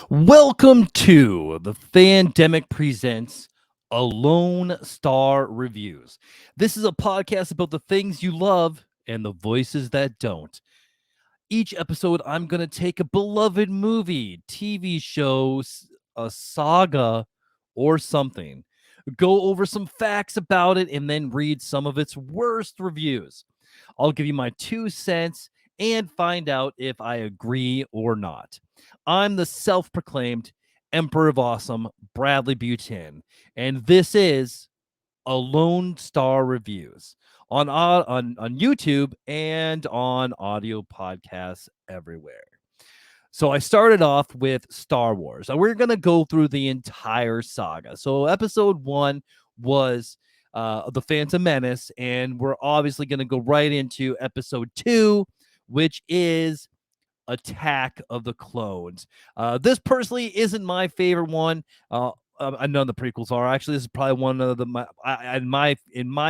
Welcome to the Fandemic Presents Alone Star Reviews. This is a podcast about the things you love and the voices that don't. Each episode, I'm going to take a beloved movie, TV show, a saga, or something, go over some facts about it, and then read some of its worst reviews. I'll give you my 2 cents and find out if I agree or not. I'm the self proclaimed Emperor of Awesome, Bradley Buchanan, and this is a Lone Star Reviews on YouTube and on audio podcasts everywhere. So I started off with Star Wars. We're going to go through the entire saga. So episode 1 was The Phantom Menace, and we're obviously going to go right into episode 2, which is Attack of the Clones. This personally isn't my favorite one. None of the prequels are. Actually, this is probably one of in my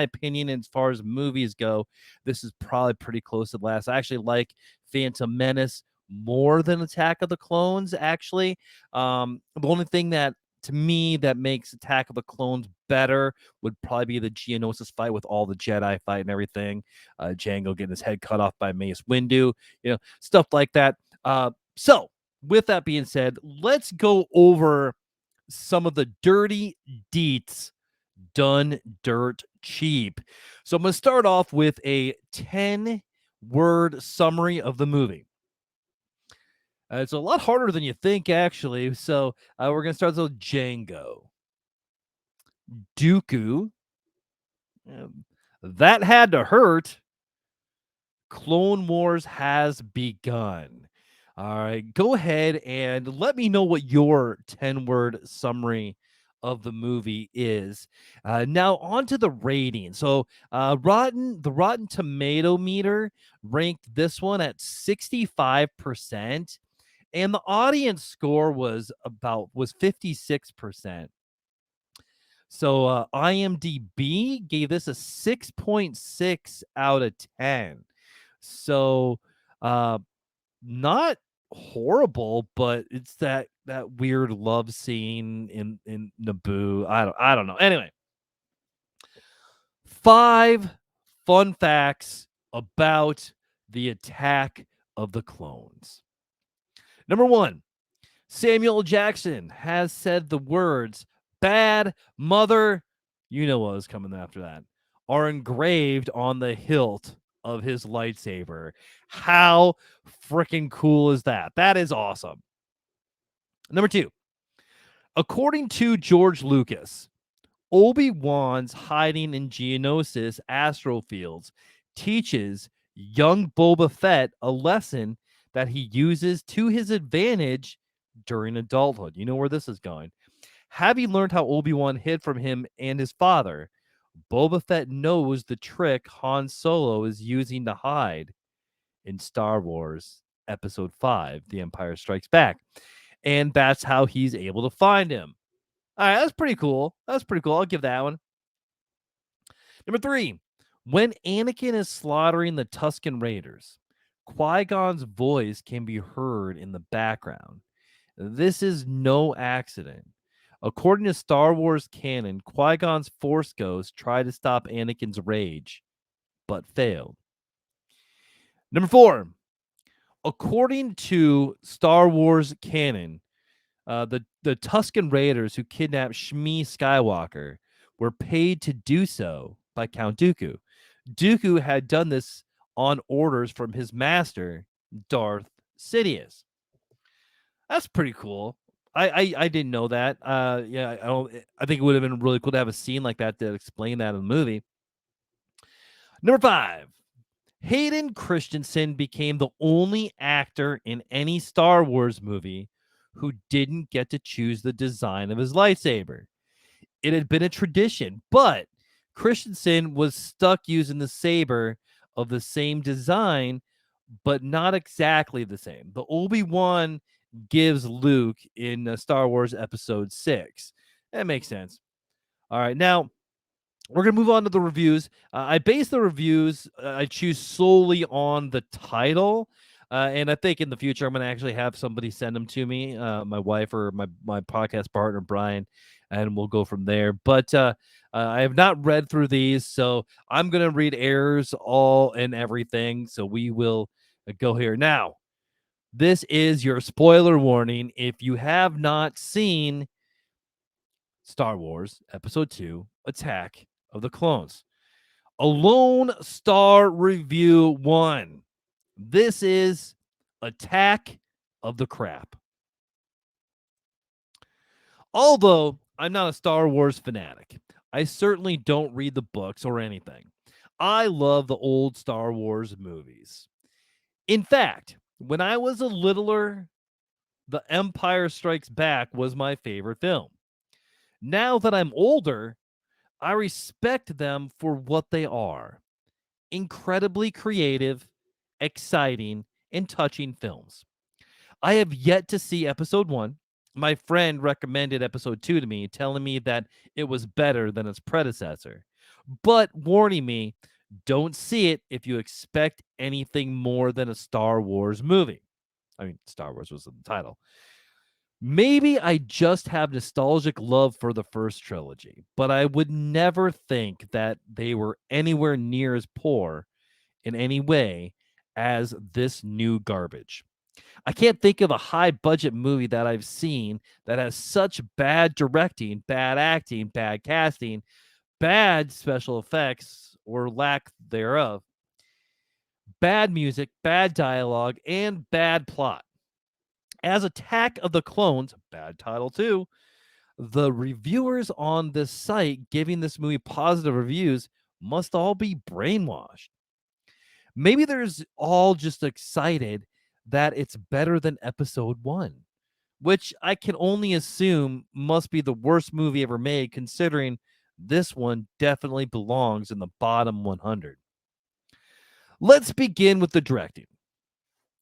opinion, as far as movies go, this is probably pretty close to last. I actually like Phantom Menace more than Attack of the Clones. Actually, the only thing that to me that makes Attack of the Clones better would probably be the Geonosis fight with all the Jedi fight and everything. Django getting his head cut off by Mace Windu, stuff like that. So, with that being said, let's go over some of the dirty deets done dirt cheap. So, I'm going to start off with a 10-word summary of the movie. It's a lot harder than you think, actually. So, we're going to start with Django. Dooku. That had to hurt. Clone Wars has begun. All right, go ahead and let me know what your 10-word summary of the movie is. Now on to the rating. So the Rotten Tomato meter ranked this one at 65%, and the audience score was 56%. So IMDb gave this a 6.6 out of 10. So not horrible, but it's that weird love scene in Naboo. I don't know. Anyway, 5 fun facts about the Attack of the Clones. Number 1, Samuel Jackson has said the words "bad mother," you know what was coming after that, are engraved on the hilt of his lightsaber. How freaking cool is that? That is awesome. Number 2, according to George Lucas, Obi-Wan's hiding in Geonosis astral fields teaches young Boba Fett a lesson that he uses to his advantage during adulthood. You know where this is going. Having learned how Obi-Wan hid from him and his father, Boba Fett knows the trick Han Solo is using to hide in Star Wars Episode 5, The Empire Strikes Back. And that's how he's able to find him. All right, that's pretty cool. That's pretty cool. I'll give that one. Number 3, when Anakin is slaughtering the Tusken Raiders, Qui-Gon's voice can be heard in the background. This is no accident. According to Star Wars canon, Qui-Gon's Force Ghost tried to stop Anakin's rage, but failed. Number 4, according to Star Wars canon, the Tusken Raiders who kidnapped Shmi Skywalker were paid to do so by Count Dooku. Dooku had done this on orders from his master, Darth Sidious. That's pretty cool. I didn't know that. Yeah, I don't. I think it would have been really cool to have a scene like that to explain that in the movie. Number 5, Hayden Christensen became the only actor in any Star Wars movie who didn't get to choose the design of his lightsaber. It had been a tradition, but Christensen was stuck using the saber of the same design, but not exactly the same. The Obi-Wan gives Luke in Star Wars Episode 6. That makes sense. All right, now we're going to move on to the reviews. I base the reviews, I choose solely on the title. And I think in the future I'm going to actually have somebody send them to me, my wife or my podcast partner Brian, and we'll go from there. But I have not read through these, so I'm going to read errors all and everything. So we will go here now. This is your spoiler warning. If you have not seen Star Wars Episode 2 Attack of the Clones, a Lone Star Review 1. This is Attack of the Crap. Although I'm not a Star Wars fanatic, I certainly don't read the books or anything. I love the old Star Wars movies. In fact, when I was a littler, The Empire Strikes Back was my favorite film. Now that I'm older, I respect them for what they are: incredibly creative, exciting, and touching films. I have yet to see episode 1. My friend recommended episode 2 to me, telling me that it was better than its predecessor, but warning me, don't see it if you expect anything more than a Star Wars movie. I mean, Star Wars was in the title. Maybe I just have nostalgic love for the first trilogy, but I would never think that they were anywhere near as poor in any way as this new garbage. I can't think of a high budget movie that I've seen that has such bad directing, bad acting, bad casting, bad special effects or lack thereof, bad music, bad dialogue, and bad plot. As Attack of the Clones, bad title too, the reviewers on this site giving this movie positive reviews must all be brainwashed. Maybe there's all just excited that it's better than episode 1, which I can only assume must be the worst movie ever made, considering this one definitely belongs in the bottom 100. Let's begin with the directing.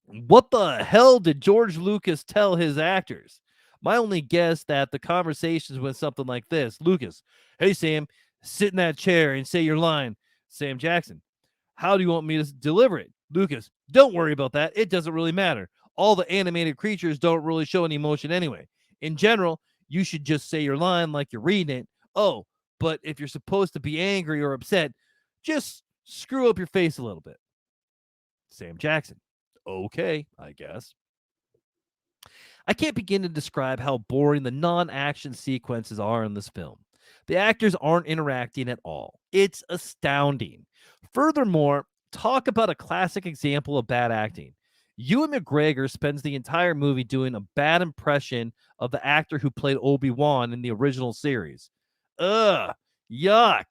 What the hell did George Lucas tell his actors? My only guess that the conversations went something like this: Lucas, hey Sam, sit in that chair and say your line. Sam Jackson, how do you want me to deliver it? Lucas, don't worry about that. It doesn't really matter. All the animated creatures don't really show any emotion anyway. In general, you should just say your line like you're reading it. Oh, but if you're supposed to be angry or upset, just screw up your face a little bit. Sam Jackson, okay, I guess. I can't begin to describe how boring the non action sequences are in this film. The actors aren't interacting at all. It's astounding. Furthermore, talk about a classic example of bad acting. Ewan McGregor spends the entire movie doing a bad impression of the actor who played Obi-Wan in the original series. Ugh, yuck.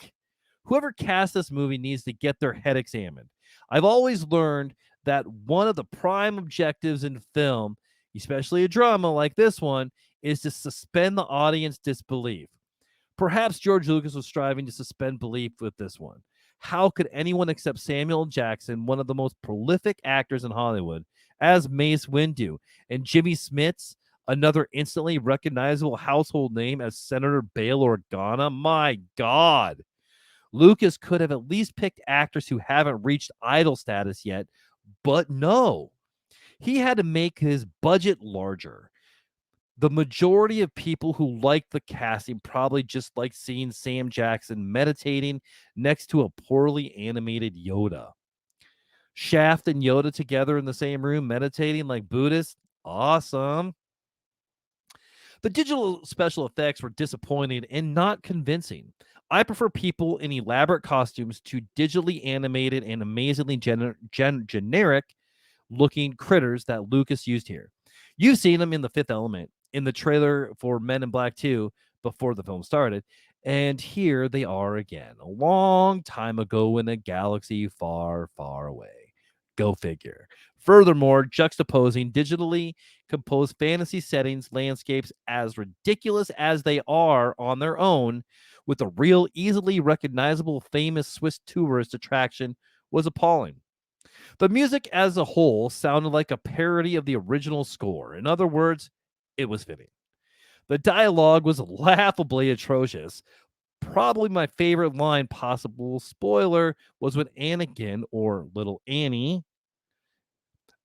Whoever cast this movie needs to get their head examined. I've always learned that one of the prime objectives in film, especially a drama like this one, is to suspend the audience disbelief. Perhaps George Lucas was striving to suspend belief with this one. How could anyone except Samuel Jackson, one of the most prolific actors in Hollywood, as Mace Windu, and Jimmy Smits, another instantly recognizable household name, as Senator Bail Organa? My God. Lucas could have at least picked actors who haven't reached idol status yet, but no. He had to make his budget larger. The majority of people who liked the casting probably just like seeing Sam Jackson meditating next to a poorly animated Yoda. Shaft and Yoda together in the same room meditating like Buddhists? Awesome. The digital special effects were disappointing and not convincing. I prefer people in elaborate costumes to digitally animated and amazingly generic looking critters that Lucas used here. You've seen them in The Fifth Element, in the trailer for Men in Black 2 before the film started, and here they are again, a long time ago in a galaxy far, far away. Go figure. Furthermore, juxtaposing digitally composed fantasy settings, landscapes as ridiculous as they are on their own, with a real, easily recognizable famous Swiss tourist attraction was appalling. The music as a whole sounded like a parody of the original score. In other words, it was fitting. The dialogue was laughably atrocious. Probably my favorite line possible, spoiler, was when Anakin, or little Annie,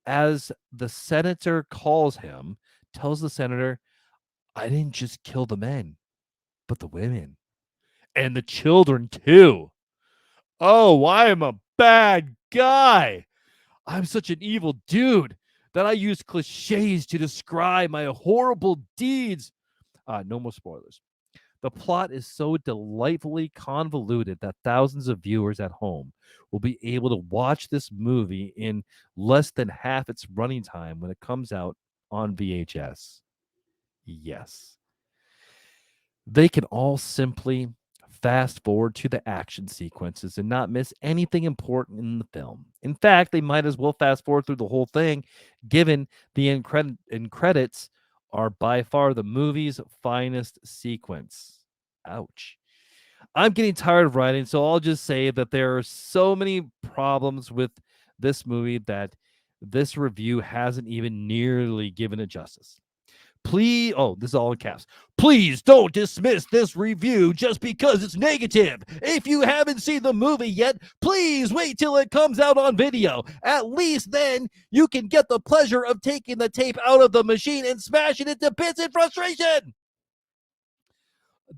as the senator calls him, tells the senator, I didn't just kill the men, but the women and the children too. Oh, I am a bad guy. I'm such an evil dude that I use cliches to describe my horrible deeds. No more spoilers. The plot is so delightfully convoluted that thousands of viewers at home will be able to watch this movie in less than half its running time when it comes out on VHS. Yes. They can all simply fast forward to the action sequences and not miss anything important in the film. In fact, they might as well fast forward through the whole thing, given the end credits are by far the movie's finest sequence. Ouch. I'm getting tired of writing, so I'll just say that there are so many problems with this movie that this review hasn't even nearly given it justice. Please, oh, this is all in caps. Please don't dismiss this review just because it's negative. If you haven't seen the movie yet, please wait till it comes out on video. At least then you can get the pleasure of taking the tape out of the machine and smashing it to bits in frustration.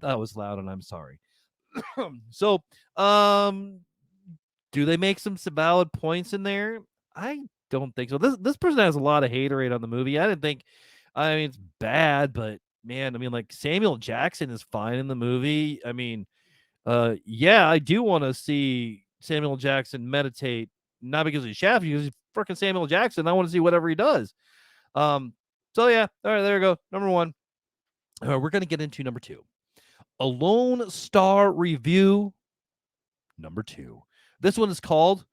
That was loud, and I'm sorry. So, um, do they make some valid points in there? I don't think so. This person has a lot of haterade on the movie. I didn't think. I mean, it's bad, but man, I mean, like Samuel Jackson is fine in the movie. I mean, yeah, I do want to see Samuel Jackson meditate, not because he's Shaft, because he's freaking Samuel Jackson. I want to see whatever he does. Um, so yeah, all right, there you go. Number one. We're gonna get into number two. A Lone Star review. Number two. This one is called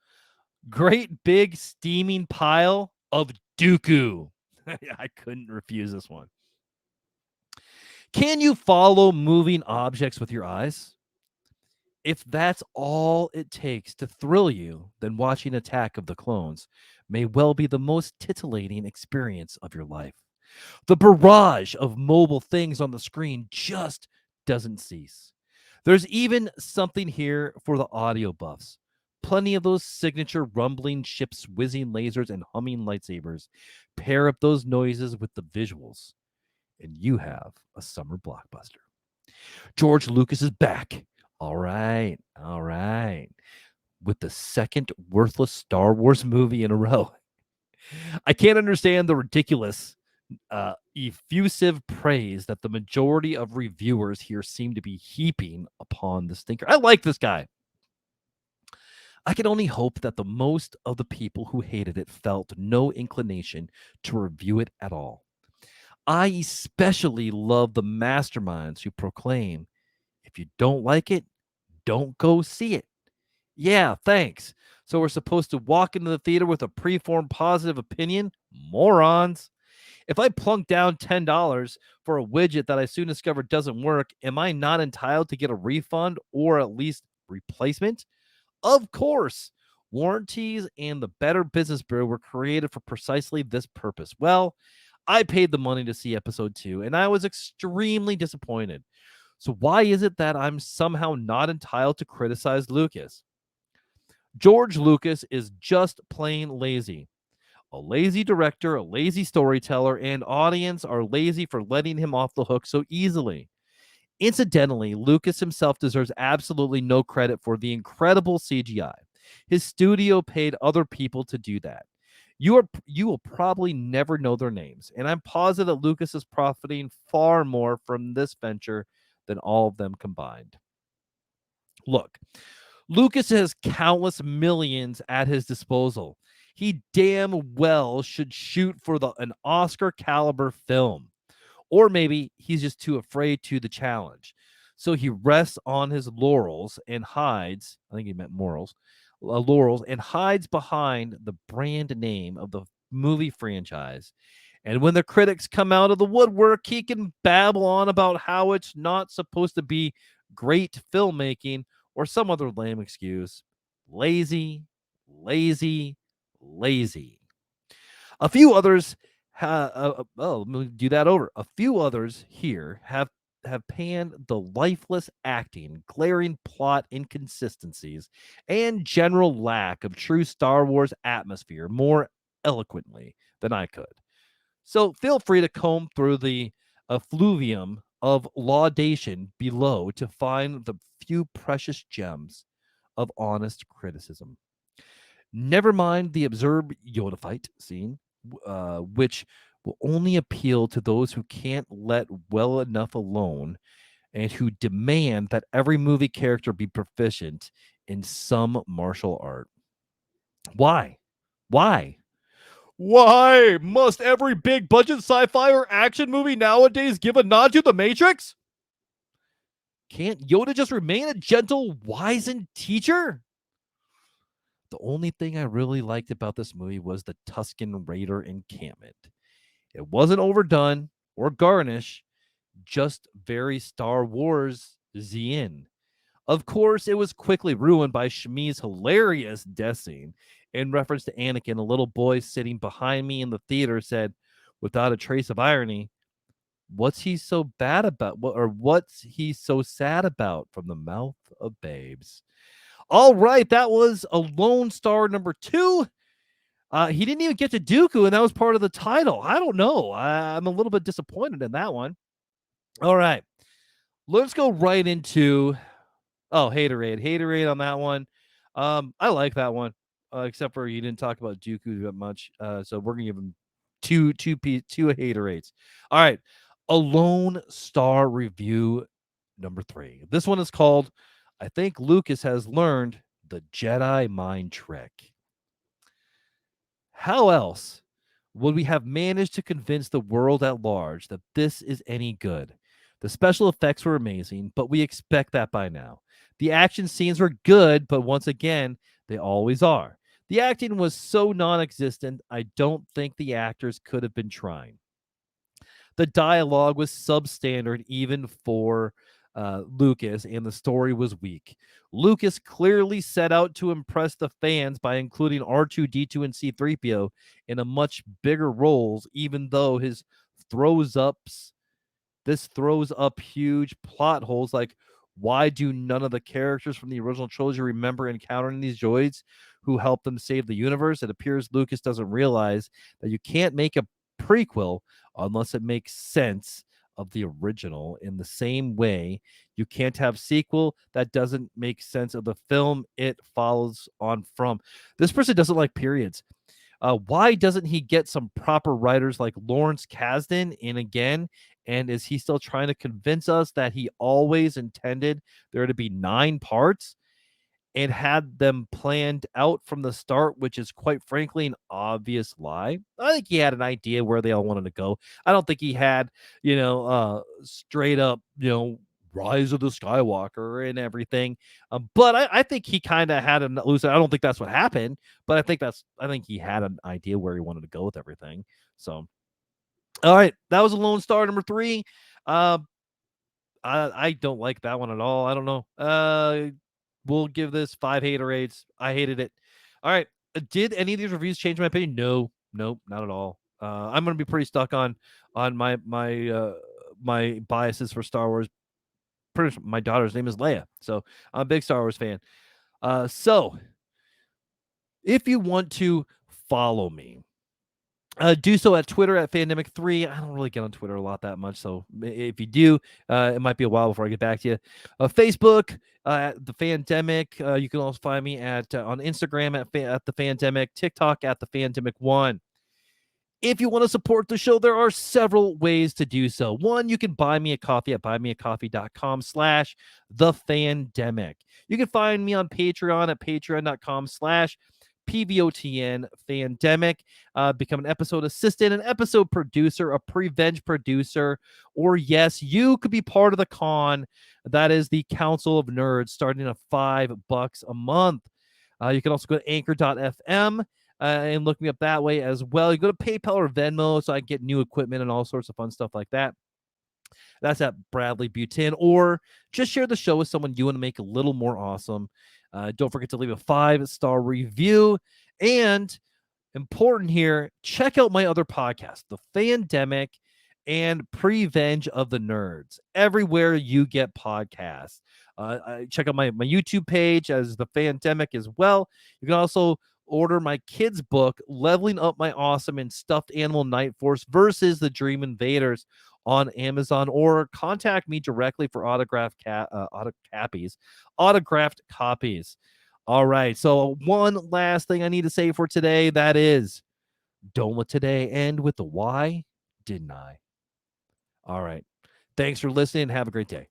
Great Big Steaming Pile of Dooku. I couldn't refuse this one. Can you follow moving objects with your eyes? If that's all it takes to thrill you, then watching Attack of the Clones may well be the most titillating experience of your life. The barrage of mobile things on the screen just doesn't cease. There's even something here for the audio buffs. Plenty of those signature rumbling ships, whizzing lasers, and humming lightsabers. Pair up those noises with the visuals, and you have a summer blockbuster. George Lucas is back. All right, all right. With the second worthless Star Wars movie in a row. I can't understand the ridiculous, effusive praise that the majority of reviewers here seem to be heaping upon this thinker. I like this guy. I can only hope that the most of the people who hated it felt no inclination to review it at all. I especially love the masterminds who proclaim, if you don't like it, don't go see it. Yeah, thanks. So we're supposed to walk into the theater with a preformed positive opinion? Morons. If I plunk down $10 for a widget that I soon discover doesn't work, am I not entitled to get a refund or at least replacement? Of course. Warranties and the Better Business Bureau were created for precisely this purpose. Well, I paid the money to see episode 2 and I was extremely disappointed. So why is it that I'm somehow not entitled to criticize Lucas? George Lucas is just plain lazy. A lazy director, a lazy storyteller, and audience are lazy for letting him off the hook so easily. Incidentally, Lucas himself deserves absolutely no credit for the incredible CGI. His studio paid other people to do that. You will probably never know their names, and I'm positive that Lucas is profiting far more from this venture than all of them combined. Look, Lucas has countless millions at his disposal. He damn well should shoot for an Oscar caliber film. Or maybe he's just too afraid to the challenge. So he rests on his laurels and hides, I think he meant morals, laurels, and hides behind the brand name of the movie franchise. And when the critics come out of the woodwork, he can babble on about how it's not supposed to be great filmmaking or some other lame excuse. Lazy, lazy, lazy. A few others let me do that over. A few others here have panned the lifeless acting, glaring plot inconsistencies, and general lack of true Star Wars atmosphere more eloquently than I could. So feel free to comb through the effluvium of laudation below to find the few precious gems of honest criticism. Never mind the absurd Yoda fight scene, which will only appeal to those who can't let well enough alone and who demand that every movie character be proficient in some martial art. Why? Why? Why must every big budget sci-fi or action movie nowadays give a nod to the Matrix? Can't Yoda just remain a gentle, wizened teacher? The only thing I really liked about this movie was the Tusken Raider encampment. It wasn't overdone or garnish, just very Star Wars Zien. Of course, it was quickly ruined by Shmi's hilarious death scene. In reference to Anakin, a little boy sitting behind me in the theater said, without a trace of irony, "What's he so bad about? What's he so sad about?" From the mouth of babes. All right, that was a Lone Star number 2. He didn't even get to Dooku, and that was part of the title. I don't know. I'm a little bit disappointed in that one. All right, let's go right into Haterade. Haterade on that one. I like that one, except for you didn't talk about Dooku that much. So we're gonna give him two Haterades. All right, a Lone Star review number 3. This one is called "I think Lucas has learned the Jedi mind trick." How else would we have managed to convince the world at large that this is any good? The special effects were amazing, but we expect that by now. The action scenes were good, but once again, they always are. The acting was so non existent, I don't think the actors could have been trying. The dialogue was substandard even for Lucas, and the story was weak. Lucas clearly set out to impress the fans by including R2D2 and C3PO in a much bigger roles, even though his throws ups this throws up huge plot holes. Like, why do none of the characters from the original trilogy remember encountering these droids who helped them save the universe? It appears Lucas doesn't realize that you can't make a prequel unless it makes sense of the original. In the same way, you can't have sequel that doesn't make sense of the film it follows on from. This person doesn't like periods. Why doesn't he get some proper writers like Lawrence Kasdan in again? And is he still trying to convince us that he always intended there to be 9 parts and had them planned out from the start, which is quite frankly an obvious lie? I think he had an idea where they all wanted to go. I don't think he had, straight up, Rise of the Skywalker and everything. But I think he kind of had a loose. I don't think that's what happened, but I think he had an idea where he wanted to go with everything. So, all right, that was a Lone Star number 3. Uh, I don't like that one at all. I don't know. We'll give this 5 haterades. I hated it. All right. Did any of these reviews change my opinion? No, nope, not at all. I'm gonna be pretty stuck on my biases for Star Wars. Pretty much my daughter's name is Leia, so I'm a big Star Wars fan. So if you want to follow me, do so at Twitter at Fandemic3. I don't really get on Twitter a lot that much, so if you do, it might be a while before I get back to you. Facebook at the Fandemic. You can also find me at on Instagram at the Fandemic, TikTok at the Fandemic1. If you want to support the show, there are several ways to do so. One, you can buy me a coffee at buymeacoffee.com/thefandemic. You can find me on Patreon at patreon.com/PVOTN Fandemic. Become an episode assistant, an episode producer, a prevenge producer, or yes, you could be part of the con. That is the Council of Nerds, starting at $5 a month. You can also go to anchor.fm and look me up that way as well. You go to PayPal or Venmo so I get new equipment and all sorts of fun stuff like that. That's at Bradley Butin. Or just share the show with someone you want to make a little more awesome. Don't forget to leave a 5-star review. And important here, check out my other podcast, The Fandemic and Prevenge of the Nerds, everywhere you get podcasts. Check out my YouTube page as The Fandemic as well. You can also order my kids' book, Leveling Up My Awesome and Stuffed Animal Night Force versus the Dream Invaders on Amazon, or contact me directly for autographed copies. All right. So one last thing I need to say for today, that is, don't let today end with the why didn't I? All right. Thanks for listening. Have a great day.